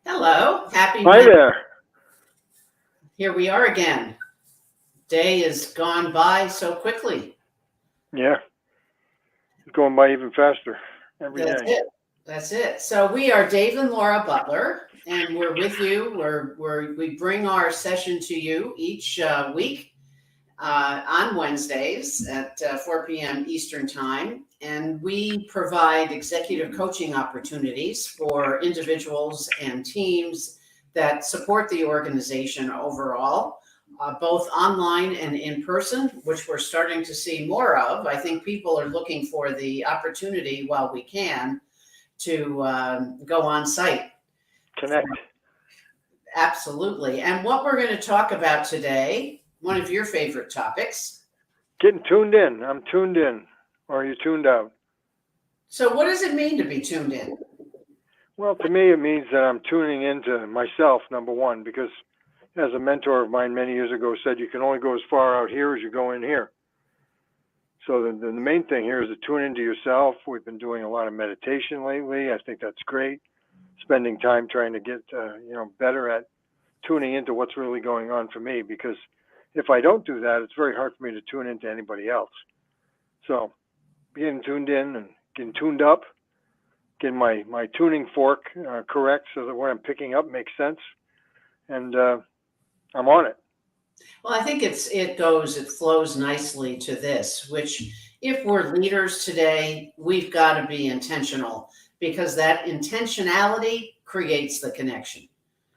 Hello, happy Hi Wednesday. there. Here we are again. Day has gone by so quickly. Yeah, it's going by even faster every That's day. it. That's it. So we are Dave and Laura Butler, and we're with you. We bring our session to you each week on Wednesdays at 4 p.m. Eastern Time, and we provide executive coaching opportunities for individuals and teams that support the organization overall, both online and in person, which we're starting to see more of. I think people are looking for the opportunity while we can to go on site. Connect. Absolutely. And what we're going to talk about today, one of your favorite topics. Getting tuned in. I'm tuned in. Or are you tuned out? So, what does it mean to be tuned in? Well, to me, it means that I'm tuning into myself, number one, because as a mentor of mine many years ago said, you can only go as far out here as you go in here. So the main thing here is to tune into yourself. We've been doing a lot of meditation lately. I think that's great. Spending time trying to get better at tuning into what's really going on for me, because if I don't do that, it's very hard for me to tune into anybody else. So getting tuned in and getting tuned up, getting my tuning fork correct so that what I'm picking up makes sense, and I'm on it. Well, I think it flows nicely to this, which if we're leaders today, we've got to be intentional because that intentionality creates the connection.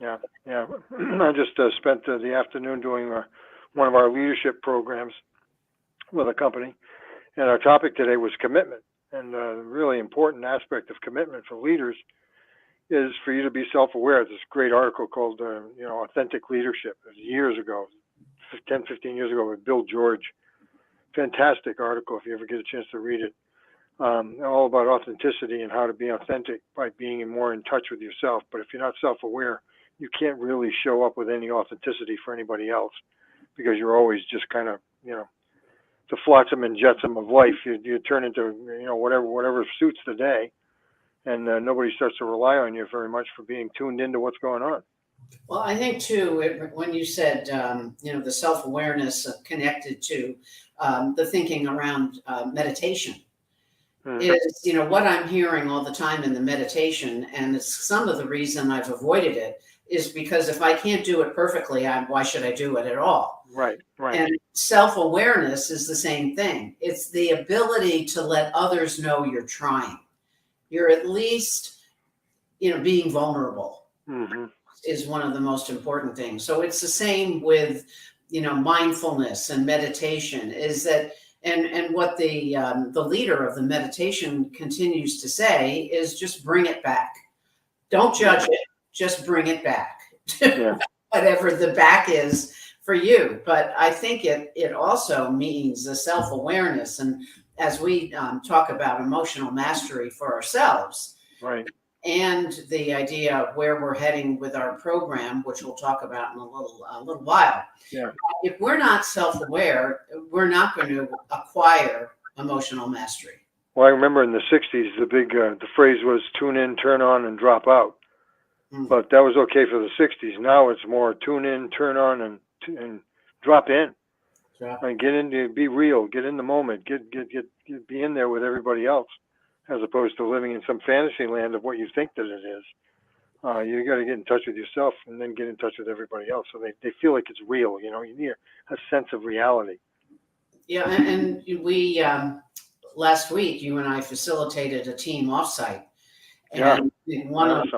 Yeah, yeah. I just spent the afternoon doing one of our leadership programs with a company, and our topic today was commitment. And a really important aspect of commitment for leaders is for you to be self-aware. There's this great article called, Authentic Leadership. It was years ago, 10, 15 years ago, with Bill George. Fantastic article if you ever get a chance to read it. All about authenticity and how to be authentic by being more in touch with yourself. But if you're not self-aware, you can't really show up with any authenticity for anybody else, because you're always just kind of, the flotsam and jetsam of life. You turn into, whatever suits the day, and nobody starts to rely on you very much for being tuned into what's going on. Well, I think too, when you said, the self awareness connected to the thinking around meditation Mm-hmm. is, what I'm hearing all the time in the meditation, and it's some of the reason I've avoided it is because if I can't do it perfectly, why should I do it at all? Right, right. And self-awareness is the same thing. It's the ability to let others know you're trying. You're at least, being vulnerable Mm-hmm. is one of the most important things. So it's the same with, mindfulness and meditation is that, and what the leader of the meditation continues to say is just bring it back. Don't judge it, just bring it back. Yeah. Whatever the back is for you. But I think it also means the self-awareness. And as we talk about emotional mastery for ourselves, Right. and the idea of where we're heading with our program, which we'll talk about in a little while. Yeah. If we're not self-aware, we're not going to acquire emotional mastery. Well, I remember in the '60s, the phrase was "tune in, turn on, and drop out." But that was okay for the '60s. Now it's more tune in, turn on, and drop in. And get into, be real, get in the moment, get be in there with everybody else, as opposed to living in some fantasy land of what you think that it is. You got to get in touch with yourself and then get in touch with everybody else, so they feel like it's real. You need a sense of reality. Yeah, and we last week you and I facilitated a team offsite, and one of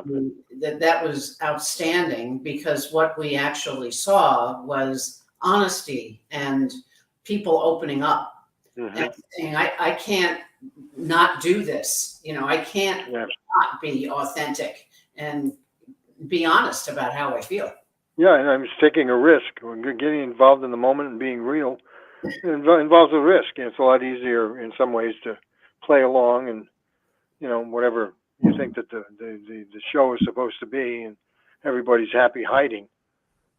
that was outstanding because what we actually saw was honesty and people opening up and saying, I can't not do this. I can't not be authentic and be honest about how I feel. Yeah, and I'm just taking a risk. Getting involved in the moment and being real involves a risk, and it's a lot easier in some ways to play along and whatever you think that the show is supposed to be, and everybody's happy hiding.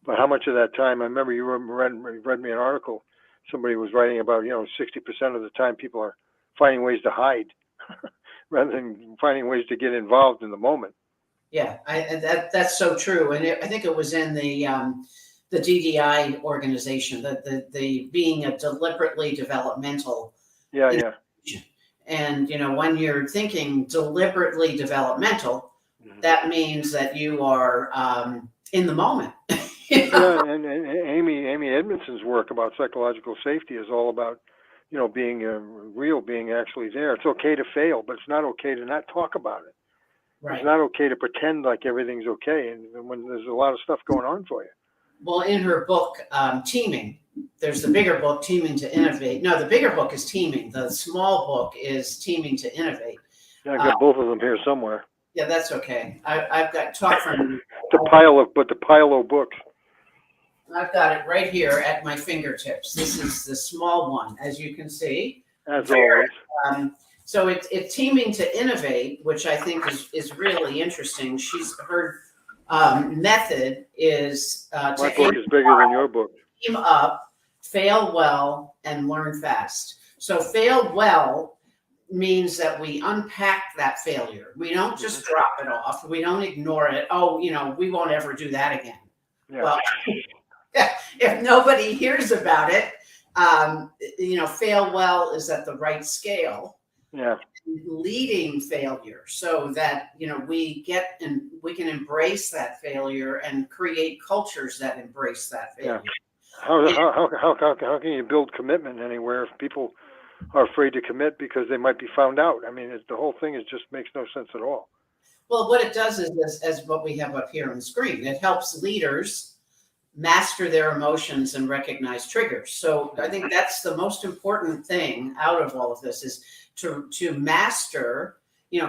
But how much of that time? I remember you read me an article. Somebody was writing about 60% of the time people are finding ways to hide rather than finding ways to get involved in the moment. Yeah, that's so true, and I think it was in the DDI organization, the being a deliberately developmental Yeah, yeah. institution. And when you're thinking deliberately developmental, Mhm. that means that you are in the moment. You know? Yeah, and Amy Edmondson's work about psychological safety is all about, being real, being actually there. It's okay to fail, but it's not okay to not talk about it. It's Right. not okay to pretend like everything's okay, and when there's a lot of stuff going on for you. Well, in her book, Teaming, there's the bigger book, Teaming to Innovate. No, the bigger book is Teaming. The small book is Teaming to Innovate. Yeah, I've got both of them here somewhere. Yeah, that's okay. I've got talk from. The pile of books. I've got it right here at my fingertips. This is the small one, as you can see. As always. So it's Teaming to Innovate, which I think is really interesting. Her method is My book is bigger than your book. team up, fail well, and learn fast. So fail well means that we unpack that failure. We don't just drop it off. We don't ignore it. Oh, we won't ever do that again. Yeah. Well, if nobody hears about it, fail well is at the right scale. Yeah. Leading failure, so that we can embrace that failure and create cultures that embrace that failure. Yeah. How can you build commitment anywhere if people are afraid to commit because they might be found out? I mean, the whole thing just makes no sense at all. Well, what it does is as what we have up here on the screen, it helps leaders master their emotions and recognize triggers. So I think that's the most important thing out of all of this, is to master,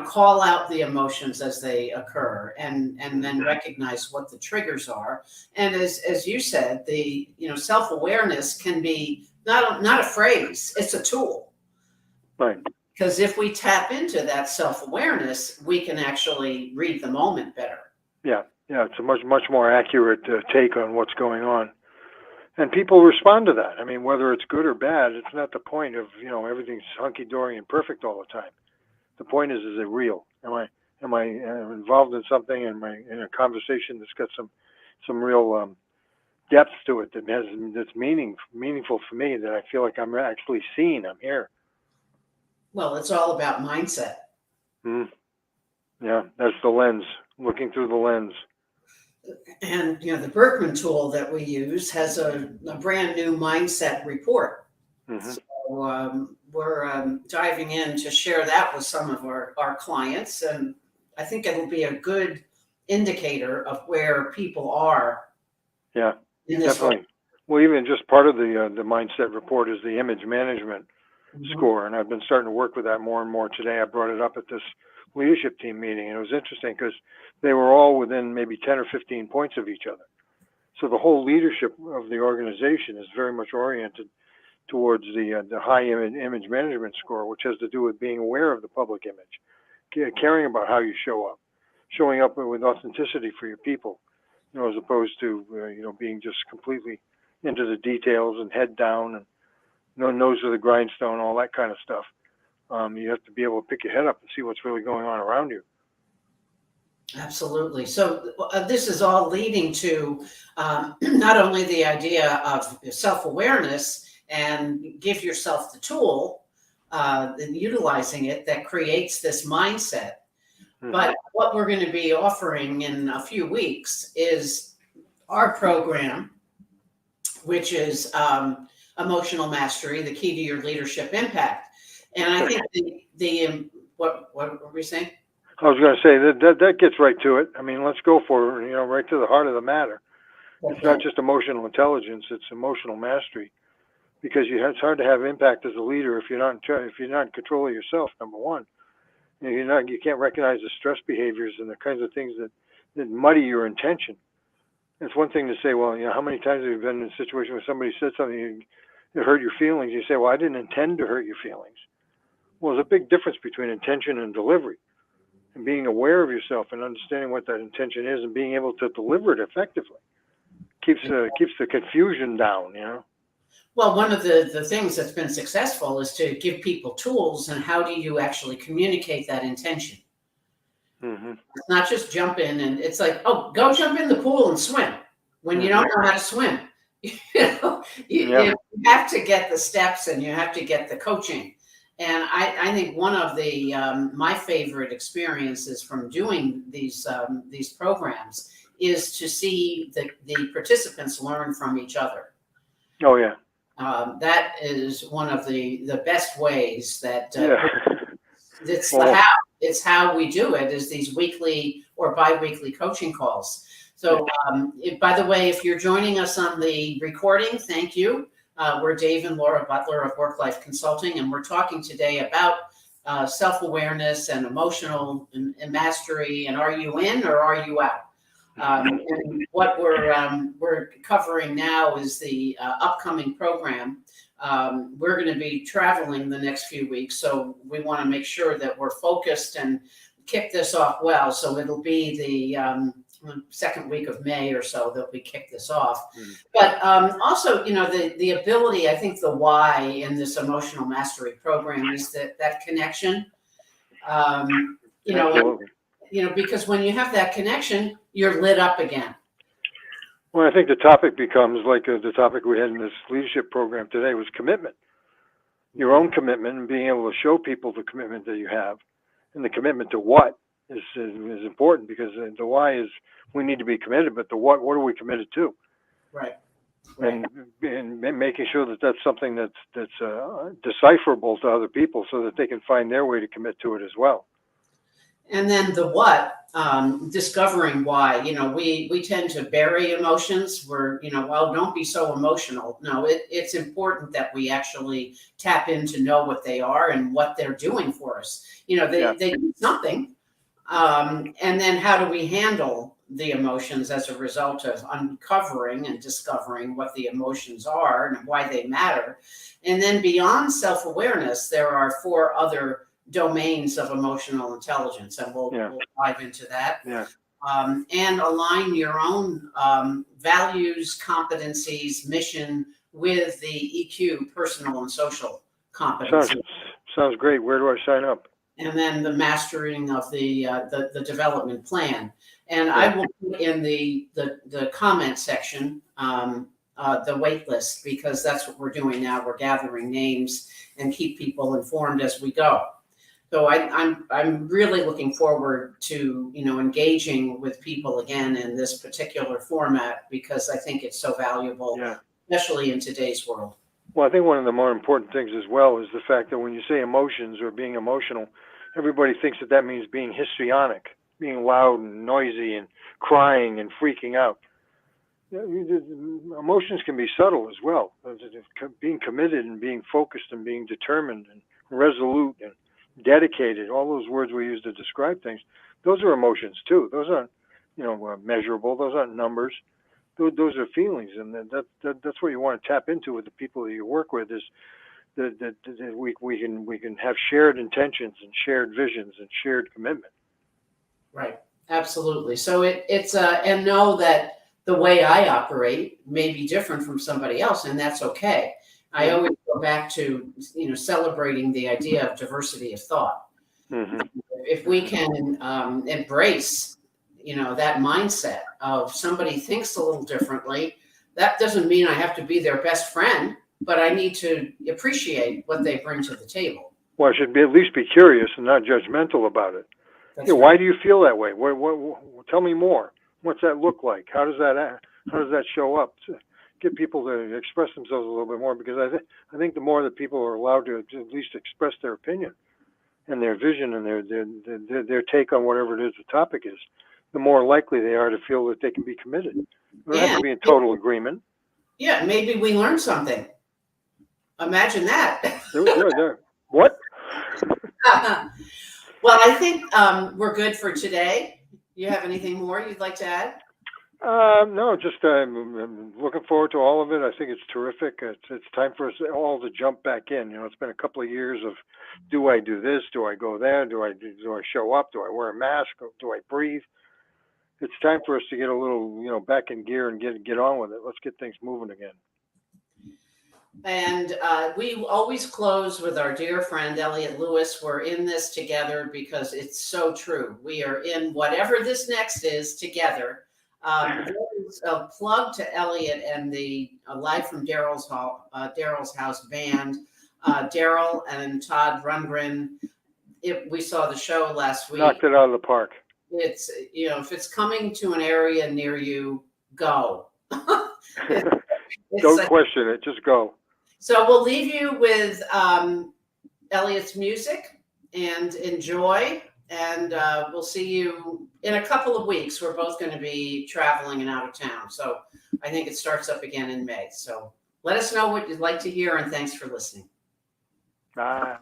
call out the emotions as they occur, and then recognize what the triggers are. And as you said, the self-awareness can be not a phrase, it's a tool. Right. Because if we tap into that self-awareness, we can actually read the moment better. Yeah. Yeah, it's a much more accurate take on what's going on, and people respond to that. I mean, whether it's good or bad, it's not the point of everything's hunky dory and perfect all the time. The point is it real? Am I involved in something? Am I in a conversation that's got some real depth to it that's meaningful for me, that I feel like I'm actually seen? I'm here. Well, it's all about mindset. Yeah, that's the lens. Looking through the lens. And the Berkman tool that we use has a brand new mindset report. So we're diving in to share that with some of our clients, and I think it'll be a good indicator of where people are. Yeah, definitely. Well, even just part of the mindset report is the image management score, and I've been starting to work with that more and more today. I brought it up at this leadership team meeting, and it was interesting because they were all within maybe 10 or 15 points of each other. So the whole leadership of the organization is very much oriented towards the high image management score, which has to do with being aware of the public image, caring about how you show up, showing up with authenticity for your people, as opposed to being just completely into the details and head down and nose to the grindstone, all that kind of stuff. You have to be able to pick your head up and see what's really going on around you. Absolutely. So this is all leading to not only the idea of self-awareness and give yourself the tool and utilizing it that creates this mindset. But what we're going to be offering in a few weeks is our program, which is Emotional Mastery, the Key to Your Leadership Impact. And I think what were we saying? I was going to say that gets right to it. I mean, let's go for right to the heart of the matter. Okay. It's not just emotional intelligence; it's emotional mastery. Because it's hard to have impact as a leader if you're not in control of yourself. Number one, you can't recognize the stress behaviors and the kinds of things that muddy your intention. It's one thing to say, well, how many times have you been in a situation where somebody said something that hurt your feelings? You say, well, I didn't intend to hurt your feelings. Well, there's a big difference between intention and delivery. And being aware of yourself and understanding what that intention is and being able to deliver it effectively keeps the confusion down, Well, one of the things that's been successful is to give people tools, and how do you actually communicate that intention? Mm-hmm. It's not just jump in and it's like, oh, go jump in the pool and swim when you don't know how to swim. You know, you have to get the steps and you have to get the coaching. And I think one of the my favorite experiences from doing these programs is to see the participants learn from each other. Oh yeah. That is one of the best ways that Well, it's how we do it is these weekly or bi-weekly coaching calls. So by the way, if you're joining us on the recording, thank you. We're Dave and Laura Butler of Work Life Consulting, and we're talking today about self-awareness and emotional and mastery. And are you in or are you out? And what we're covering now is the upcoming program. We're going to be traveling the next few weeks, so we want to make sure that we're focused and kick this off well. So it'll be the second week of May or so that we kick this off. But also, you know, the ability, I think the why in this emotional mastery program is that connection. You know, absolutely. you know, because when you have that connection, you're lit up again. Well, I think the topic becomes like the topic we had in this leadership program today was commitment. Your own commitment and being able to show people the commitment that you have, and the commitment to what is important, because the why is we need to be committed, but the what are we committed to? Right. And making sure that that's something that's decipherable to other people, so that they can find their way to commit to it as well. And then the what, discovering why. You know, we tend to bury emotions. We're, you know, well, don't be so emotional. No, it's important that we actually tap in to know what they are and what they're doing for us. You know, they do something. And then how do we handle the emotions as a result of uncovering and discovering what the emotions are and why they matter. And then beyond self-awareness, there are 4 other domains of emotional intelligence, and we'll dive into that. And align your own values, competencies, mission with the EQ, personal and social competencies. Sounds great. Where do I sign up? And then the mastering of the development plan. And I will put in the comment section the wait list, because that's what we're doing now. We're gathering names and keep people informed as we go. So I'm really looking forward to, you know, engaging with people again in this particular format, because I think it's so valuable, especially in today's world. Well, I think one of the more important things as well is the fact that when you say emotions or being emotional, everybody thinks that means being histrionic, being loud and noisy and crying and freaking out. Emotions can be subtle as well. Being committed and being focused and being determined and resolute and dedicated, all those words we use to describe things, those are emotions too. Those aren't, you know, measurable. Those aren't numbers. Those are feelings, and that's what you want to tap into with the people that you work with, is that we can have shared intentions and shared visions and shared commitment. Right. Absolutely. So it's and know that the way I operate may be different from somebody else, and that's okay. I always go back to, you know, celebrating the idea of diversity of thought. If we can embrace, you know, that mindset of somebody thinks a little differently, that doesn't mean I have to be their best friend, but I need to appreciate what they bring to the table. Well, I should at least be curious and not judgmental about it. That's right. Why do you feel that way? What, tell me more. What's that look like? How does that show up? Get people to express themselves a little bit more, because I think the more that people are allowed to at least express their opinion and their vision and their take on whatever it is the topic is, the more likely they are to feel that they can be committed. They don't have to be in total agreement. Yeah, maybe we learned something. Imagine that. What? Well, I think we're good for today. You have anything more you'd like to add? No, just I'm looking forward to all of it. I think it's terrific. It's time for us all to jump back in. You know, it's been a couple of years of, do I do this? Do I go there? Do I show up? Do I wear a mask? Do I breathe? It's time for us to get a little, you know, back in gear and get on with it. Let's get things moving again. And we always close with our dear friend Elliot Lewis. We're in this together because it's so true. We are in whatever this next is together. There's a plug to Elliot and the Live from Daryl's House band. Daryl and Todd Rundgren. We saw the show last week. Knocked it out of the park. It's, if it's coming to an area near you, go. Don't question it. Just go. So we'll leave you with Elliot's music and enjoy. And we'll see you in a couple of weeks. We're both going to be traveling and out of town. So I think it starts up again in May. So let us know what you'd like to hear. And thanks for listening. Bye.